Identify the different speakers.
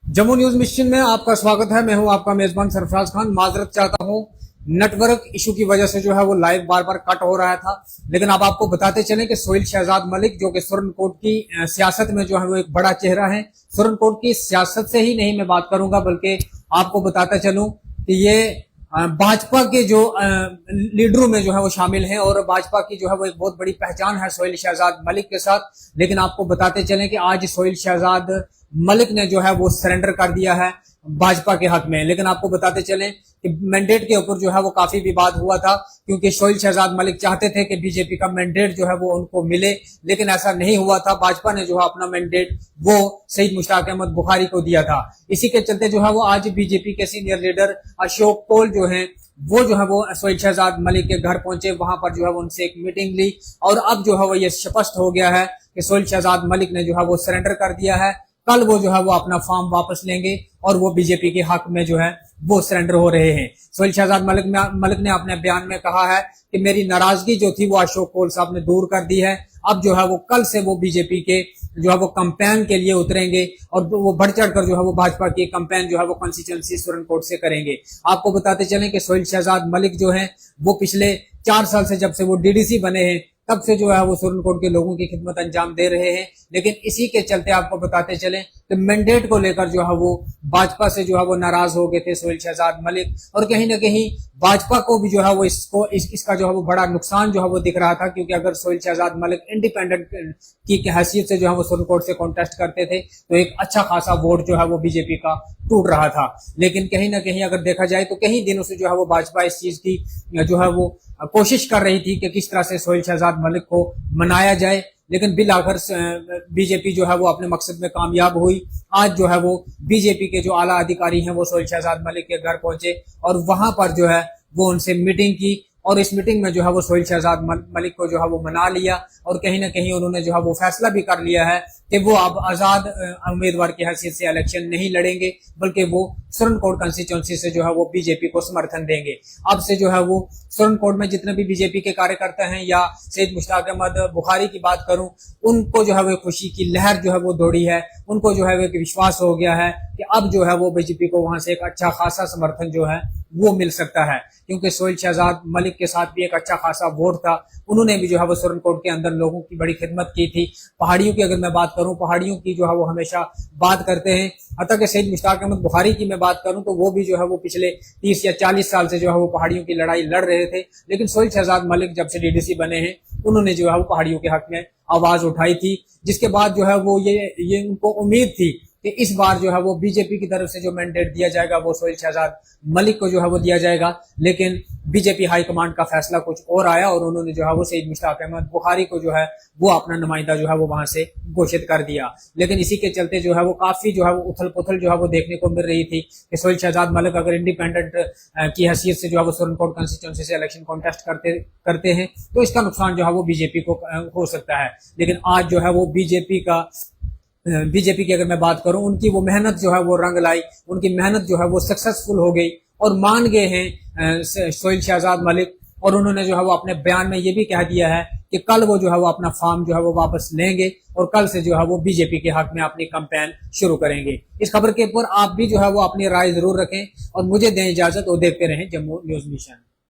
Speaker 1: Jammu news mission में आपका स्वागत है। मैं हूं आपका मेजबान सरफराज खान। माजरत चाहता हूं, नेटवर्क इशू की वजह से जो है वो लाइव बार बार कट हो रहा था। लेकिन अब आपको बताते चलें कि सोहेल शहजाद मलिक जो कि सुरन कोर्ट की सियासत में जो है वो एक बड़ा चेहरा है। सुरन कोर्ट की सियासत से ही नहीं मैं बात करूंगा, बल्कि आपको बताता चलूं कि ये भाजपा के जो लीडरों में जो है वो शामिल हैं और भाजपा की जो है वो एक बहुत बड़ी पहचान है सोहेल शहजाद मलिक के साथ। लेकिन आपको बताते चलें कि आज सोहेल शहजाद मलिक ने जो है वो सरेंडर कर दिया है भाजपा के हक में। लेकिन आपको बताते चलें कि मैंडेट के ऊपर जो है वो काफी विवाद हुआ था, क्योंकि सोहेल शहजाद मलिक चाहते थे कि बीजेपी का मैंडेट जो है वो उनको मिले, लेकिन ऐसा नहीं हुआ था। भाजपा ने जो है अपना मैंडेट वो सईद मुश्ताक अहमद बुखारी को दिया था। इसी के चलते जो है वो आज बीजेपी के सीनियर लीडर अशोक कौल जो है वो सोहेल शहजाद मलिक के घर पहुंचे। वहां पर जो है वो उनसे एक मीटिंग ली और अब जो है वो ये स्पष्ट हो गया है कि सोहेल शहजाद मलिक ने जो है वो सरेंडर कर दिया है। कल वो जो है वो अपना फॉर्म वापस लेंगे और वो बीजेपी के हक में जो है वो सरेंडर हो रहे हैं। सोहेल शहजाद मलिक ने अपने बयान में कहा है कि मेरी नाराजगी जो थी वो अशोक कौल साहब ने दूर कर दी है। अब जो है वो कल से वो बीजेपी के जो है वो कैंपेन के लिए उतरेंगे और वो बढ़ चढ़ कर जो है वो भाजपा की कैंपेन जो है वो कॉन्स्टिट्यूएंसी सुरन कोर्ट से करेंगे। आपको बताते चलें कि सोहेल शहजाद मलिक जो है वो पिछले 4 साल से, जब से वो डीडीसी बने हैं, तब से जो है वो सुरन कोर्ट के लोगों की खिदमत अंजाम दे रहे हैं। लेकिन इसी के चलते आपको बताते चलें कि मैंडेट को लेकर जो है वो भाजपा से जो है वो नाराज हो गए थे सोहेल शहजाद मलिक, और कहीं ना कहीं भाजपा को भी जो है वो इसका जो है वो बड़ा नुकसान जो है वो दिख रहा था। क्योंकि अगर सोहेल शहजाद मलिक इंडिपेंडेंट की हैसियत से जो है वो सुरन कोर्ट से कॉन्टेस्ट करते थे तो एक अच्छा खासा वोट जो है वो बीजेपी का टूट रहा था। लेकिन कहीं ना कहीं अगर देखा जाए तो कई दिनों से जो है वो भाजपा इस चीज की जो है वो कोशिश कर रही थी कि किस तरह से सोहेल शहजाद मलिक को मनाया जाए। लेकिन बिल आखिर बीजेपी जो है वो अपने मकसद में कामयाब हुई। आज जो है वो बीजेपी के जो आला अधिकारी हैं वो सोहेल शहजाद मलिक के घर पहुंचे और वहां पर जो है वो उनसे मीटिंग की और इस मीटिंग में जो है वो सोहेल शहजाद मलिक को जो है वो मना लिया और कहीं ना कहीं उन्होंने जो है वो फैसला भी कर लिया है कि वो अब आजाद उम्मीदवार की हैसियत से इलेक्शन नहीं लड़ेंगे, बल्कि वो सुरन कोर्ट कंस्टिट्यूएंसी से जो है वो बीजेपी को समर्थन देंगे। अब से जो है वो सुरन कोर्ट में जितने भी बीजेपी के कार्यकर्ता हैं, या सईद मुश्ताक अहमद बुखारी की बात करूं, उनको जो है वो खुशी की लहर जो है वो दौड़ी है। उनको जो है वो एक विश्वास हो गया है कि अब जो है वो बीजेपी को वहां से एक अच्छा खासा समर्थन जो है वो मिल सकता है। क्योंकि सोहेल शहजाद मलिक के साथ भी एक अच्छा खासा वोट था। उन्होंने भी जो है वो सुरन कोर्ट के अंदर लोगों की बड़ी खिदमत की थी। पहाड़ियों की अगर मैं बात करूं, पहाड़ियों की जो है वो हमेशा बात करते हैं। हत्ता कि सईद मुश्ताक अहमद बुखारी की मैं बात करूं तो वो भी जो है वो पिछले 30 या 40 साल से जो है वो पहाड़ियों की लड़ाई लड़ रहे थे। लेकिन सोहेल शहजाद मलिक जब से डीडीसी बने हैं, उन्होंने जो है वो पहाड़ियों के हक में आवाज उठाई थी, जिसके बाद जो है वो ये उनको उम्मीद थी कि इस बार जो है वो बीजेपी की तरफ से जो मैंडेट दिया जाएगा वो सोहेल शहजाद मलिक को जो है वो दिया जाएगा। लेकिन बीजेपी हाईकमांड का फैसला कुछ और आया और उन्होंने जो है वो सईद मुश्ताक अहमद बुखारी को जो है वो अपना नुमाइंदा जो है वो वहां से घोषित कर दिया। लेकिन इसी के चलते जो है वो काफी जो है वो उथल पुथल जो है वो देखने को मिल रही थी कि सोहेल शहजाद मलिक अगर इंडिपेंडेंट की हैसियत से जो है वो सुरन कोर्ट कंस्टिट्यूएंसी से इलेक्शन कॉन्टेस्ट करते हैं तो इसका नुकसान जो है वो बीजेपी को हो सकता है। लेकिन आज जो है वो बीजेपी की अगर मैं बात करूं, उनकी वो मेहनत जो है वो रंग लाई, उनकी मेहनत जो है वो सक्सेसफुल हो गई और मान गए हैं सोहेल शहजाद मलिक। और उन्होंने जो है वो अपने बयान में ये भी कह दिया है कि कल वो जो है वो अपना फॉर्म जो है वो वापस लेंगे और कल से जो है वो बीजेपी के हक में अपनी कैंपेन शुरू करेंगे। इस खबर के ऊपर आप भी जो है वो अपनी राय जरूर रखें और मुझे दें इजाजत और देखते रहें जम्मू न्यूज मिशन।